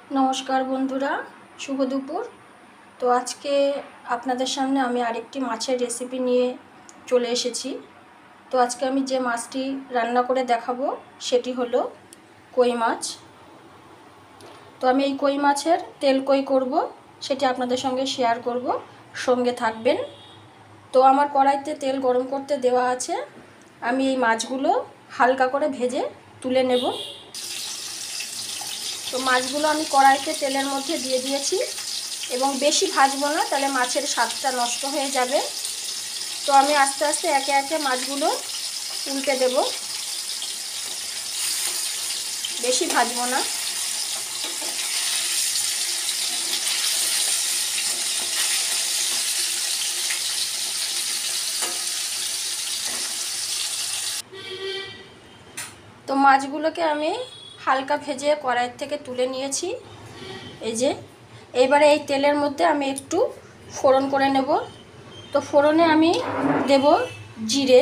नमस्कार बंधुरा शुभ दुपुर। तो आज के आपनादेर सामने आमी आरेकटी माछेर रेसिपि निये चले एसेछि। तो आज के आमी जे माछटी रान्ना करे देखाबो सेटी हलो कई माछ। तो आमी एई कई माछेर तेल कई करब सेटी आपनादेर संगे शेयार करब, संगे थाकबेन। तो आमार कड़ाइते तेल गरम करते देवा आछे, आमी एई माछगुलो हालका करे भेजे तुले नेब। तो माछगुलो आमी कड़ाइते तेलेर मध्य दिए दिएछि एबं बेशी भाजबो ना, ताहले माछेर स्वादटा नष्ट हये जाबे। तो आमी आस्ते आस्ते एके एके माछगुलो उल्टे देब, बेशी भाजबो ना। तो माछगुलोके आमी हालका भेजे कड़ाई थेके तुले निয়েছি। এই যে এবারে এই তেলের মধ্যে আমি একটু ফোড়ন করে নেব। তো ফোড়নে আমি দেব জিরে,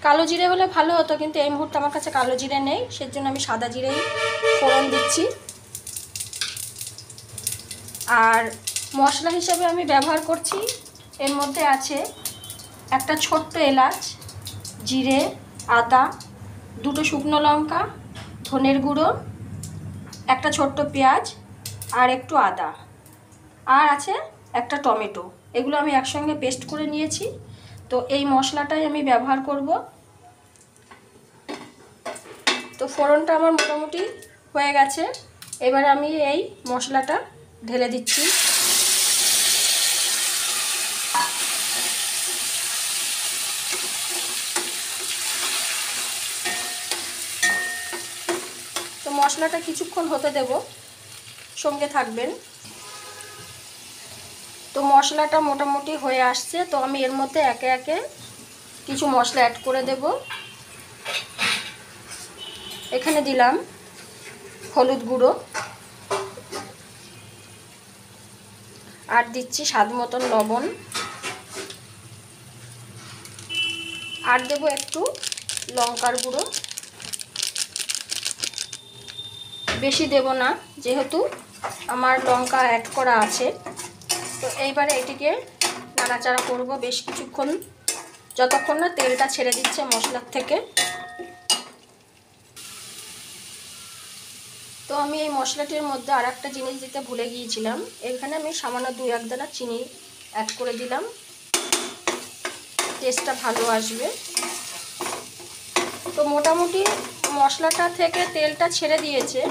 কালো জিরে হলে ভালো হতো, কিন্তু এই মুহূর্তে আমার কাছে কালো জিরে নেই, সেজন্য আমি সাদা জিরেই ফোড়ন দিচ্ছি। আর মশলা হিসেবে আমি ব্যবহার করছি, এর মধ্যে আছে একটা ছোট্ট এলাচ, জিরে, আদা, দুটো শুকনো লঙ্কা, ধনের গুঁড়ো, একটা ছোট্ট পেঁয়াজ আর একটু আদা, আর আছে একটা টমেটো। এগুলো আমি একসঙ্গে পেস্ট করে নিয়েছি। তো এই মশলাটাই আমি ব্যবহার করব। তো ফোড়নটা আমার মোটামুটি হয়ে গেছে, এবার আমি এই মশলাটা ঢেলে দিচ্ছি। তো মশলাটা কিছুক্ষণ হতে দেব, সঙ্গে থাকবেন। তো মশলাটা মোটামুটি হয়ে আসছে, তো আমি এর মধ্যে একে একে কিছু মশলা অ্যাড করে দেব। এখানে দিলাম হলুদ গুঁড়ো, আর দিচ্ছি স্বাদ মতন লবণ, আর দেব একটু লঙ্কার গুঁড়ো, বেশি দেব না যেহেতু আমার লঙ্কা অ্যাড করা আছে। তো এইবারে এটিকে নাড়াচাড়া করব বেশ কিছুক্ষণ, যতক্ষণ না তেলটা ছেড়ে দিচ্ছে মশলার থেকে। তো আমি এই মশলাটির মধ্যে আর একটা জিনিস দিতে ভুলে গিয়েছিলাম, এখানে আমি সামান্য 2-1 দানা চিনি অ্যাড করে দিলাম, টেস্টটা ভালো আসবে। তো মোটামুটি মশলাটা থেকে তেলটা ছেড়ে দিয়েছে,